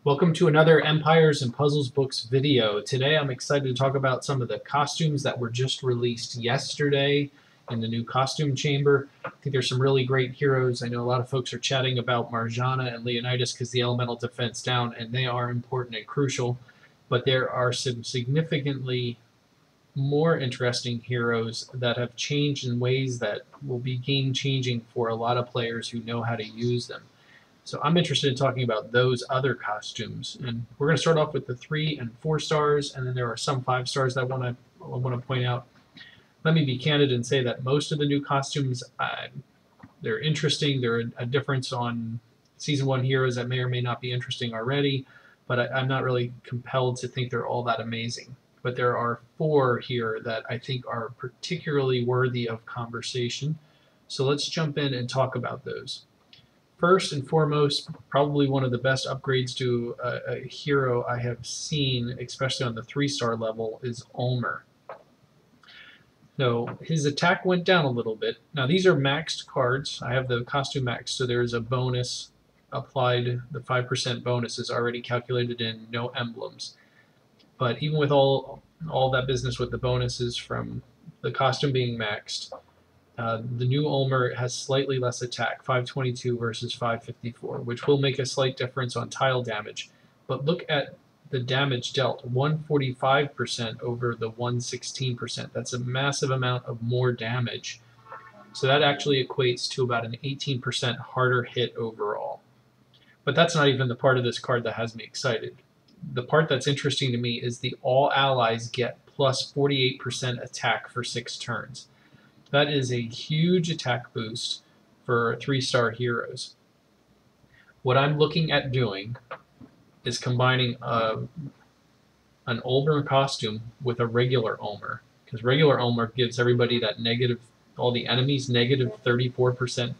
Welcome to another Empires and Puzzles Books video. Today I'm excited to talk about some of the costumes that were just released yesterday in the new costume chamber. I think there's some really great heroes. I know a lot of folks are chatting about Marjana and Leonidas because the elemental defense down, and they are important and crucial, but there are some significantly more interesting heroes that have changed in ways that will be game-changing for a lot of players who know how to use them. So I'm interested in talking about those other costumes, and we're going to start off with the 3 and 4 stars, and then there are some 5 stars that I want to point out. Let me be candid and say that most of the new costumes, they're interesting. They're a difference on Season 1 heroes that may or may not be interesting already, but I'm not really compelled to think they're all that amazing. But there are 4 here that I think are particularly worthy of conversation. So let's jump in and talk about those. First and foremost, probably one of the best upgrades to a hero I have seen, especially on the 3-star level, is Ulmer. So his attack went down a little bit. Now these are maxed cards. I have the costume maxed, so there's a bonus applied. The 5% bonus is already calculated in, no emblems. But even with all that business with the bonuses from the costume being maxed, the new Ulmer has slightly less attack, 522 versus 554, which will make a slight difference on tile damage. But look at the damage dealt, 145% over the 116%. That's a massive amount of more damage. So that actually equates to about an 18% harder hit overall. But that's not even the part of this card that has me excited. The part that's interesting to me is the all allies get plus 48% attack for 6 turns. That is a huge attack boost for 3-star heroes. What I'm looking at doing is combining an Ulmer costume with a regular Ulmer, because regular Ulmer gives everybody that negative, all the enemies, negative 34%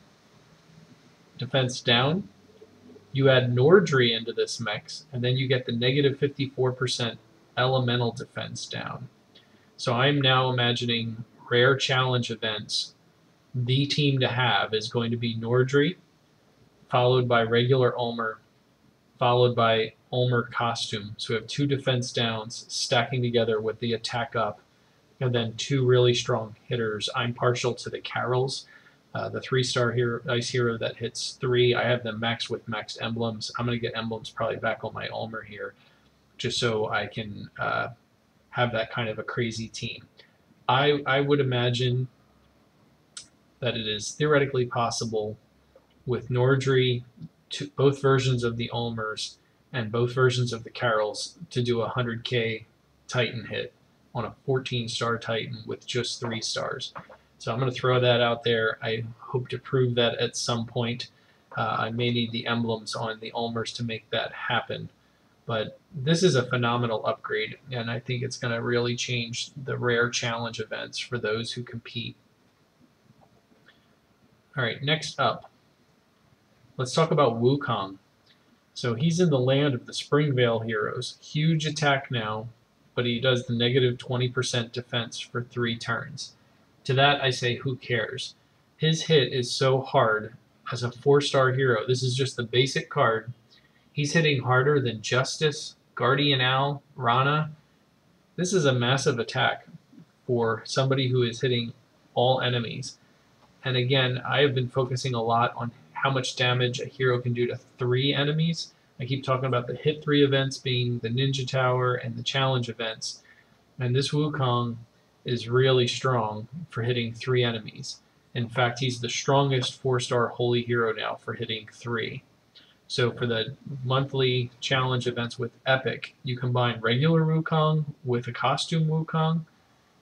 defense down. You add Nordry into this mix, and then you get the negative 54% elemental defense down. So I'm now imagining rare challenge events. The team to have is going to be Nordry, followed by regular Ulmer, followed by Ulmer costume. So we have 2 defense downs stacking together with the attack up, and then 2 really strong hitters. I'm partial to the Carols, the 3-star hero, ice hero that hits 3. I have them maxed with maxed emblems. I'm going to get emblems probably back on my Ulmer here, just so I can have that kind of a crazy team. I would imagine that it is theoretically possible with Nordry, both versions of the Ulmers and both versions of the Carols, to do a 100k Titan hit on a 14-star Titan with just 3 stars. So I'm going to throw that out there. I hope to prove that at some point. I may need the emblems on the Ulmers to make that happen. But this is a phenomenal upgrade, and I think it's going to really change the rare challenge events for those who compete. All right, next up, let's talk about Wukong. So he's in the land of the Springvale heroes. Huge attack now, but he does the negative 20% defense for 3 turns. To that I say, who cares? His hit is so hard as a 4-star hero. This is just the basic card. He's hitting harder than Justice, Guardian Al, Rana. This is a massive attack for somebody who is hitting all enemies. And again, I have been focusing a lot on how much damage a hero can do to 3 enemies. I keep talking about the hit 3 events being the Ninja Tower and the challenge events. And this Wukong is really strong for hitting 3 enemies. In fact, he's the strongest 4-star holy hero now for hitting 3. So for the monthly challenge events with Epic, you combine regular Wukong with a costume Wukong,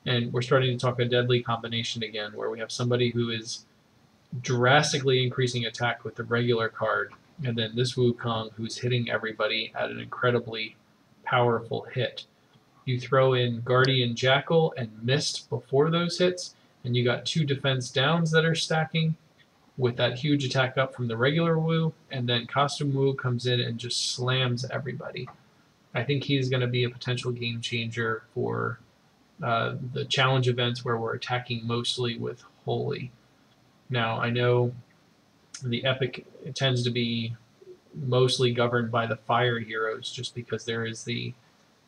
and we're starting to talk a deadly combination again, where we have somebody who is drastically increasing attack with the regular card, and then this Wukong who's hitting everybody at an incredibly powerful hit. You throw in Guardian Jackal and Mist before those hits, and you got 2 defense downs that are stacking, with that huge attack up from the regular Wu, and then Costume Wu comes in and just slams everybody. I think he's going to be a potential game changer for the challenge events where we're attacking mostly with Holy. Now, I know the epic tends to be mostly governed by the fire heroes just because there is the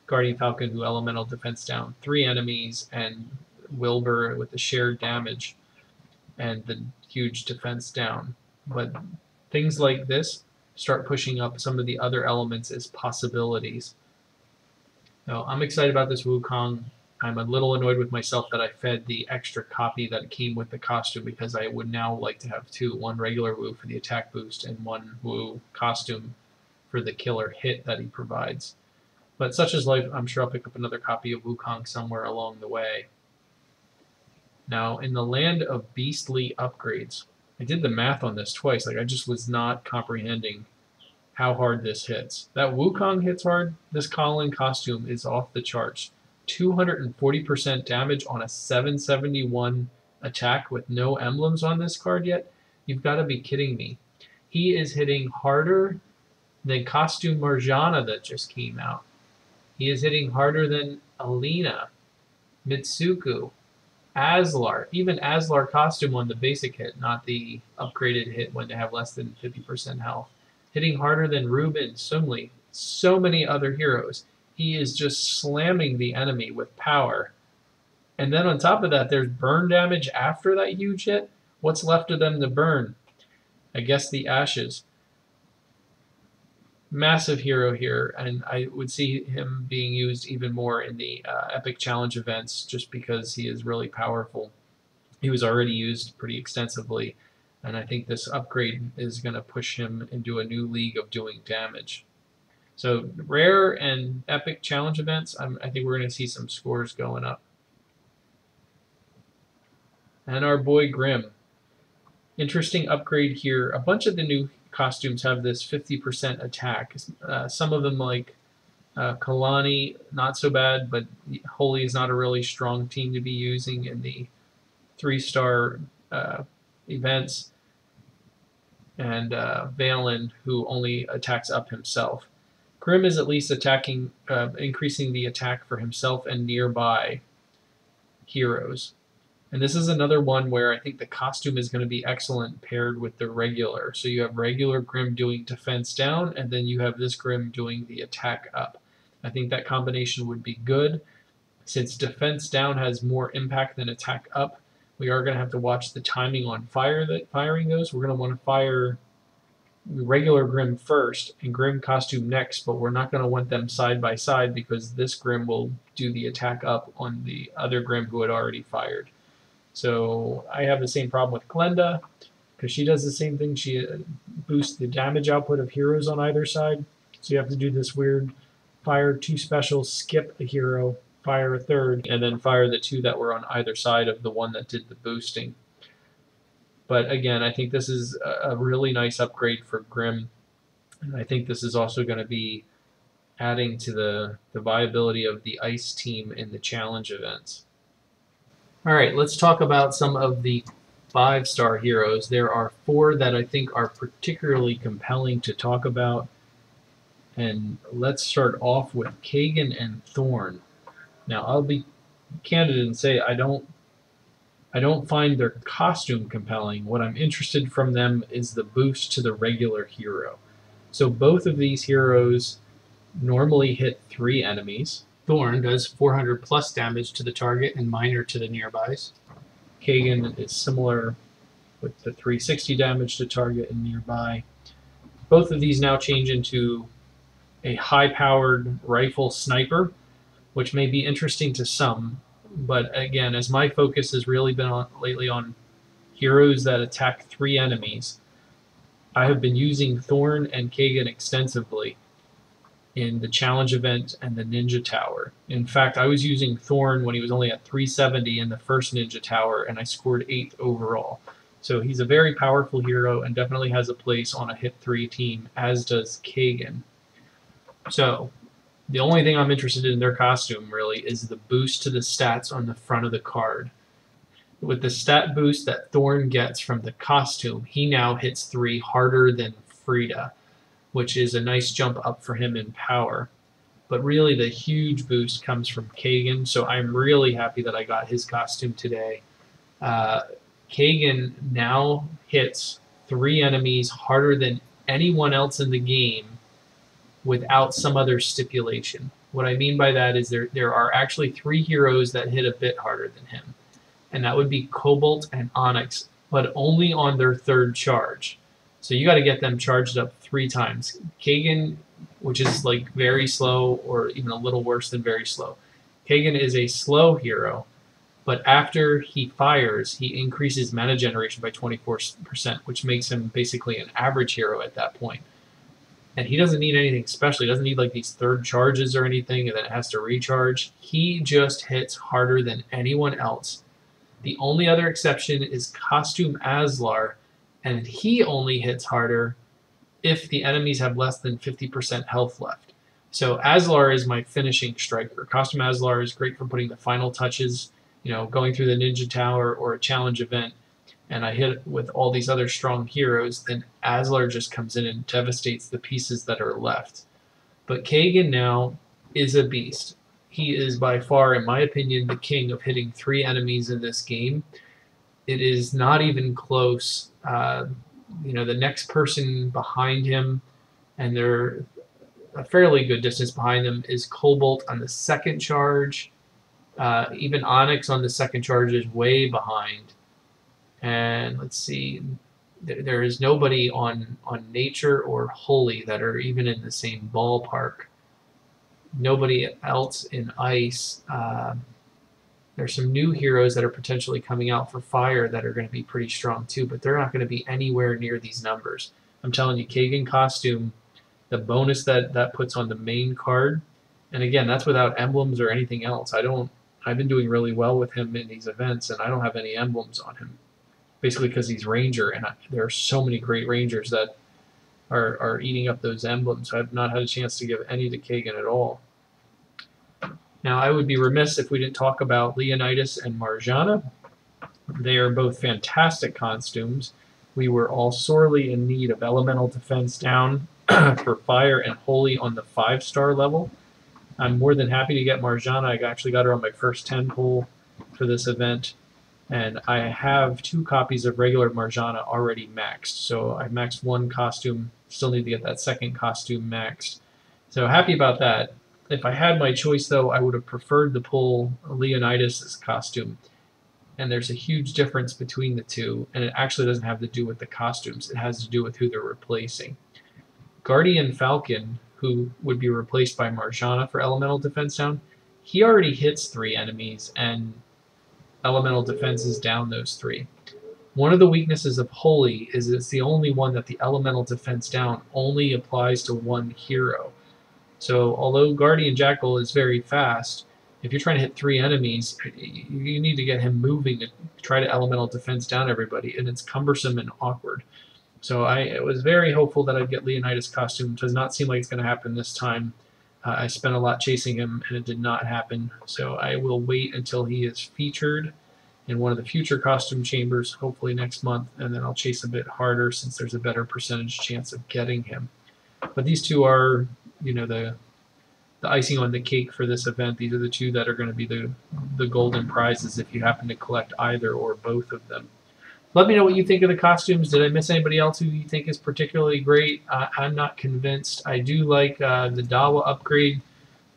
Guardian Falcon who elemental defense down 3 enemies, and Wilbur with the shared damage and the huge defense down. But things like this start pushing up some of the other elements as possibilities. Now, I'm excited about this Wukong. I'm a little annoyed with myself that I fed the extra copy that came with the costume, because I would now like to have 2, one regular Wu for the attack boost and one Wu costume for the killer hit that he provides. But such is life. I'm sure I'll pick up another copy of Wukong somewhere along the way. Now, in the land of beastly upgrades, I did the math on this twice. Like, I just was not comprehending how hard this hits. That Wukong hits hard. This Colin costume is off the charts. 240% damage on a 771 attack with no emblems on this card yet. You've got to be kidding me. He is hitting harder than Costume Marjana that just came out. He is hitting harder than Alina, Mitsuku, Aslar. Even Aslar costume on the basic hit, not the upgraded hit when they have less than 50% health. Hitting harder than Ruben, Sumli, so many other heroes. He is just slamming the enemy with power. And then on top of that, there's burn damage after that huge hit. What's left of them to burn? I guess the ashes. Massive hero here, and I would see him being used even more in the epic challenge events just because he is really powerful. He was already used pretty extensively, and I think this upgrade is going to push him into a new league of doing damage. So rare and epic challenge events, I think we're going to see some scores going up. And our boy Grim. Interesting upgrade here. A bunch of the new costumes have this 50% attack. Some of them, like Kalani, not so bad, but Holy is not a really strong team to be using in the 3-star events. And Valen, who only attacks up himself. Grim is at least attacking, increasing the attack for himself and nearby heroes. And this is another one where I think the costume is going to be excellent paired with the regular. So you have regular Grim doing defense down, and then you have this Grim doing the attack up. I think that combination would be good. Since defense down has more impact than attack up, we are going to have to watch the timing on firing those. We're going to want to fire regular Grim first and Grim costume next, but we're not going to want them side by side because this Grim will do the attack up on the other Grim who had already fired. So I have the same problem with Glenda, because she does the same thing. She boosts the damage output of heroes on either side. So you have to do this weird fire 2 specials, skip a hero, fire a third, and then fire the 2 that were on either side of the one that did the boosting. But again, I think this is a really nice upgrade for Grim. And I think this is also going to be adding to the viability of the Ice team in the challenge events. All right, let's talk about some of the 5-star heroes. There are 4 that I think are particularly compelling to talk about. And let's start off with Kagan and Thorn. Now, I'll be candid and say I don't find their costume compelling. What I'm interested from them is the boost to the regular hero. So both of these heroes normally hit 3 enemies. Thorn does 400 plus damage to the target and minor to the nearbys. Kagan is similar with the 360 damage to target and nearby. Both of these now change into a high-powered rifle sniper, which may be interesting to some. But again, as my focus has really been lately on heroes that attack 3 enemies, I have been using Thorn and Kagan extensively in the challenge event and the Ninja Tower. In fact, I was using Thorn when he was only at 370 in the first Ninja Tower, and I scored 8th overall. So he's a very powerful hero and definitely has a place on a hit 3 team, as does Kagan. So the only thing I'm interested in their costume, really, is the boost to the stats on the front of the card. With the stat boost that Thorn gets from the costume, he now hits 3 harder than Frida, which is a nice jump up for him in power. But really the huge boost comes from Kagan, so I'm really happy that I got his costume today. Kagan now hits 3 enemies harder than anyone else in the game without some other stipulation. What I mean by that is there are actually 3 heroes that hit a bit harder than him, and that would be Cobalt and Onyx, but only on their 3rd charge. So you got to get them charged up 3 times. Kagan, which is like very slow or even a little worse than very slow. Kagan is a slow hero, but after he fires, he increases mana generation by 24%, which makes him basically an average hero at that point. And he doesn't need anything special. He doesn't need like these 3rd charges or anything, and then it has to recharge. He just hits harder than anyone else. The only other exception is Costume Aslar, and he only hits harder if the enemies have less than 50% health left. So Aslar is my finishing striker. Costume Aslar is great for putting the final touches, going through the Ninja Tower or a challenge event, and I hit with all these other strong heroes, then Aslar just comes in and devastates the pieces that are left. But Kagan now is a beast. He is by far, in my opinion, the king of hitting 3 enemies in this game. It is not even close. The next person behind him, and they're a fairly good distance behind them, is Cobalt on the 2nd charge. Even Onyx on the 2nd charge is way behind. And let's see, there is nobody on Nature or Holy that are even in the same ballpark. Nobody else in Ice. There's some new heroes that are potentially coming out for Fire that are going to be pretty strong too, but they're not going to be anywhere near these numbers. I'm telling you, Kagan Costume, the bonus that puts on the main card, and again, that's without emblems or anything else. I've been doing really well with him in these events, and I don't have any emblems on him. Basically because he's Ranger, and there are so many great Rangers that are eating up those emblems. So I've not had a chance to give any to Kagan at all. Now, I would be remiss if we didn't talk about Leonidas and Marjana. They are both fantastic costumes. We were all sorely in need of elemental defense down for Fire and Holy on the 5-star level. I'm more than happy to get Marjana. I actually got her on my first 10 pull for this event. And I have 2 copies of regular Marjana already maxed. So I maxed 1 costume, still need to get that 2nd costume maxed. So happy about that. If I had my choice, though, I would have preferred to pull Leonidas' costume. And there's a huge difference between the two, and it actually doesn't have to do with the costumes. It has to do with who they're replacing. Guardian Falcon, who would be replaced by Marjana for elemental defense down, he already hits 3 enemies, and elemental defense is down those 3. One of the weaknesses of Holy is it's the only one that the elemental defense down only applies to 1 hero. So although Guardian Jackal is very fast, if you're trying to hit 3 enemies, you need to get him moving and try to elemental defense down everybody, and it's cumbersome and awkward. So I was very hopeful that I'd get Leonidas' costume. It does not seem like it's going to happen this time. I spent a lot chasing him, and it did not happen. So I will wait until he is featured in one of the future costume chambers, hopefully next month, and then I'll chase a bit harder since there's a better percentage chance of getting him. But these 2 are, the icing on the cake for this event. These are the 2 that are going to be the golden prizes if you happen to collect either or both of them. Let me know what you think of the costumes. Did I miss anybody else who you think is particularly great? I'm not convinced. I do like the Dawa upgrade.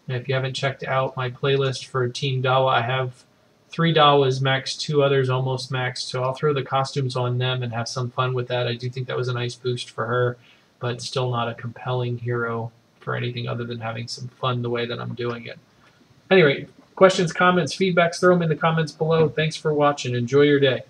And if you haven't checked out my playlist for Team Dawa, I have 3 Dawas maxed, 2 others almost maxed. So I'll throw the costumes on them and have some fun with that. I do think that was a nice boost for her, but still not a compelling hero for anything other than having some fun the way that I'm doing it. Anyway, questions, comments, feedbacks, throw them in the comments below. Thanks for watching. Enjoy your day.